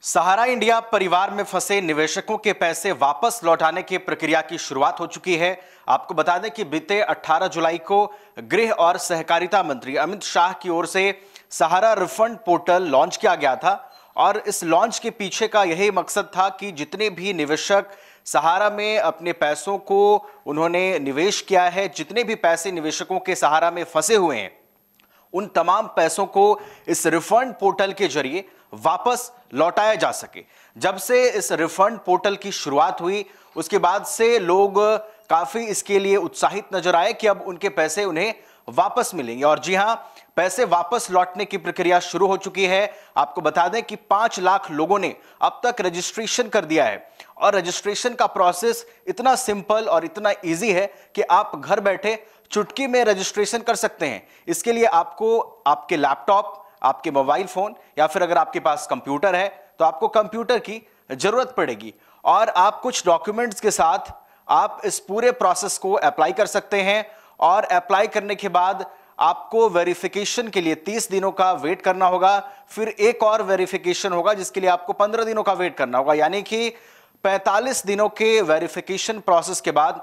सहारा India परिवार में फंसे निवेशकों के पैसे वापस लौटाने की प्रक्रिया की शुरुआत हो चुकी है। आपको बता दें कि बीते 18 जुलाई को गृह और सहकारिता मंत्री अमित शाह की ओर से सहारा रिफंड पोर्टल लॉन्च किया गया था और इस लॉन्च के पीछे का यही मकसद था कि जितने भी निवेशक सहारा में अपने पैसों को उन्होंने निवेश किया है, जितने भी पैसे निवेशकों के सहारा में फंसे हुए हैं, उन तमाम पैसों को इस रिफंड पोर्टल के जरिए वापस लौटाया जा सके। जब से इस रिफंड पोर्टल की शुरुआत हुई उसके बाद से लोग काफी इसके लिए उत्साहित नजर आए कि अब उनके पैसे उन्हें वापस मिलेंगे। और जी हां, पैसे वापस लौटने की प्रक्रिया शुरू हो चुकी है। आपको बता दें कि 5 लाख लोगों ने अब तक रजिस्ट्रेशन कर दिया है और रजिस्ट्रेशन का प्रोसेस इतना सिंपल और इतना इजी है कि आप घर बैठे चुटकी में रजिस्ट्रेशन कर सकते हैं। इसके लिए आपको आपके लैपटॉप, आपके मोबाइल फोन या फिर अगर आपके पास कंप्यूटर है तो आपको कंप्यूटर की जरूरत पड़ेगी और आप कुछ डॉक्यूमेंट्स के साथ आप इस पूरे प्रोसेस को अप्लाई कर सकते हैं। और अप्लाई करने के बाद आपको वेरिफिकेशन के लिए 30 दिनों का वेट करना होगा, फिर एक और वेरिफिकेशन होगा जिसके लिए आपको 15 दिनों का वेट करना होगा, यानी कि 45 दिनों के वेरिफिकेशन प्रोसेस के बाद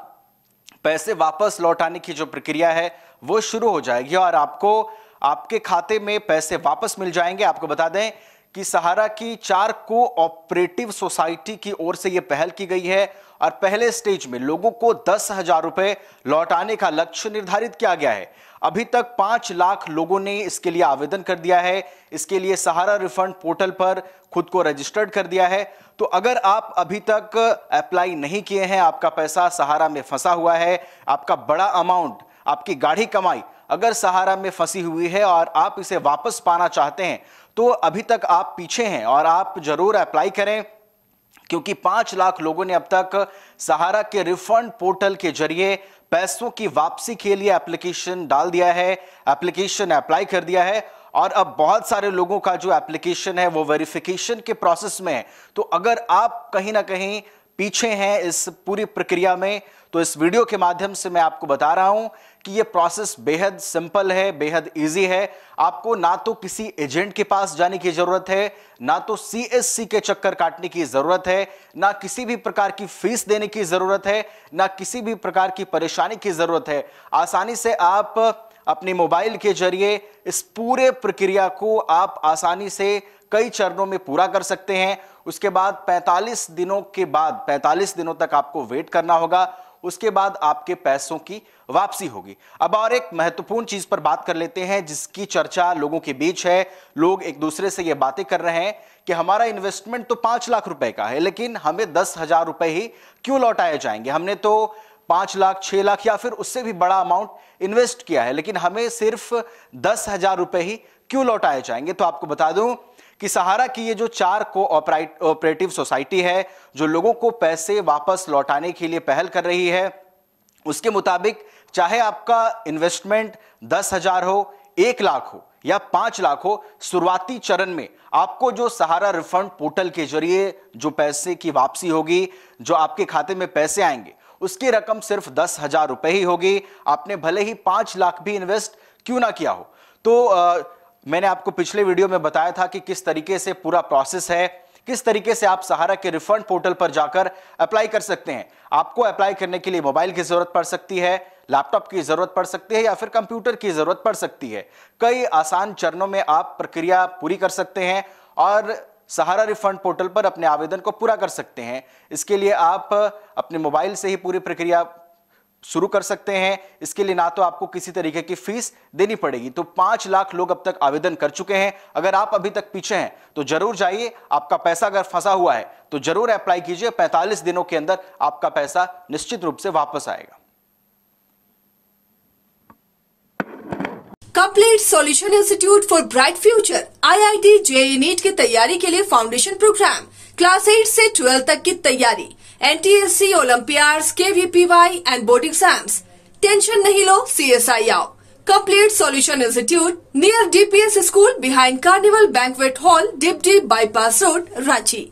पैसे वापस लौटाने की जो प्रक्रिया है वो शुरू हो जाएगी और आपको आपके खाते में पैसे वापस मिल जाएंगे। आपको बता दें कि सहारा की 4 कोऑपरेटिव सोसाइटी की ओर से यह पहल की गई है और पहले स्टेज में लोगों को 10,000 रुपए लौटाने का लक्ष्य निर्धारित किया गया है। अभी तक 5 लाख लोगों ने इसके लिए आवेदन कर दिया है। इसके लिए सहारा रिफंड पोर्टल पर खुद को रजिस्टर्ड कर दिया है। तो अगर आप अभी तक अप्लाई नहीं किए हैं, आपका पैसा सहारा में फंसा हुआ है, आपका बड़ा अमाउंट, आपकी गाढ़ी कमाई अगर सहारा में फंसी हुई है और आप इसे वापस पाना चाहते हैं तो अभी तक आप पीछे हैं और आप जरूर अप्लाई करें, क्योंकि 5 लाख लोगों ने अब तक सहारा के रिफंड पोर्टल के जरिए पैसों की वापसी के लिए एप्लीकेशन डाल दिया है, एप्लीकेशन अप्लाई कर दिया है और अब बहुत सारे लोगों का जो एप्लीकेशन है वो वेरिफिकेशन के प्रोसेस में है। तो अगर आप कहीं ना कहीं पीछे हैं इस पूरी प्रक्रिया में तो इस वीडियो के माध्यम से मैं आपको बता रहा हूं कि यह प्रोसेस बेहद सिंपल है, बेहद इजी है। आपको ना तो किसी एजेंट के पास जाने की जरूरत है, ना तो सीएससी के चक्कर काटने की जरूरत है, ना किसी भी प्रकार की फीस देने की जरूरत है, ना किसी भी प्रकार की परेशानी की जरूरत है। आसानी से आप अपने मोबाइल के जरिए इस पूरे प्रक्रिया को आप आसानी से कई चरणों में पूरा कर सकते हैं। उसके बाद 45 दिनों के बाद 45 दिनों तक आपको वेट करना होगा, उसके बाद आपके पैसों की वापसी होगी। अब और एक महत्वपूर्ण चीज पर बात कर लेते हैं जिसकी चर्चा लोगों के बीच है। लोग एक दूसरे से यह बातें कर रहे हैं कि हमारा इन्वेस्टमेंट तो 5 लाख रुपए का है, लेकिन हमें 10,000 रुपए ही क्यों लौटाए जाएंगे? हमने तो 5 लाख, 6 लाख या फिर उससे भी बड़ा अमाउंट इन्वेस्ट किया है, लेकिन हमें सिर्फ 10,000 रुपए ही क्यों लौटाए जाएंगे? तो आपको बता दूं कि सहारा की ये जो 4 कोऑपरेटिव सोसाइटी है जो लोगों को पैसे वापस लौटाने के लिए पहल कर रही है, उसके मुताबिक चाहे आपका इन्वेस्टमेंट 10,000 हो, 1 लाख हो या 5 लाख हो, शुरुआती चरण में आपको जो सहारा रिफंड पोर्टल के जरिए जो पैसे की वापसी होगी, जो आपके खाते में पैसे आएंगे, उसकी रकम सिर्फ 10,000 रुपए ही होगी। आपने भले ही 5 लाख भी इन्वेस्ट क्यों ना किया हो। तो मैंने आपको पिछले वीडियो में बताया था कि किस तरीके से पूरा प्रोसेस है, किस तरीके से आप सहारा के रिफंड पोर्टल पर जाकर अप्लाई कर सकते हैं। आपको अप्लाई करने के लिए मोबाइल की जरूरत पड़ सकती है, लैपटॉप की जरूरत पड़ सकती है या फिर कंप्यूटर की जरूरत पड़ सकती है। कई आसान चरणों में आप प्रक्रिया पूरी कर सकते हैं और सहारा रिफंड पोर्टल पर अपने आवेदन को पूरा कर सकते हैं। इसके लिए आप अपने मोबाइल से ही पूरी प्रक्रिया शुरू कर सकते हैं। इसके लिए ना तो आपको किसी तरीके की फीस देनी पड़ेगी। तो 5 लाख लोग अब तक आवेदन कर चुके हैं। अगर आप अभी तक पीछे हैं तो जरूर जाइए, आपका पैसा अगर फंसा हुआ है तो जरूर अप्लाई कीजिए। 45 दिनों के अंदर आपका पैसा निश्चित रूप से वापस आएगा। Complete solution institute for bright future IIT JEE NEET की तैयारी के लिए फाउंडेशन प्रोग्राम, क्लास 8 से 12 तक की तैयारी, NTSC, olympiads, KVPY and board exams. Tension नहीं लो, CSI आओ। Complete solution institute near DPS school behind carnival banquet hall, डिपडी बाईपास रोड, रांची।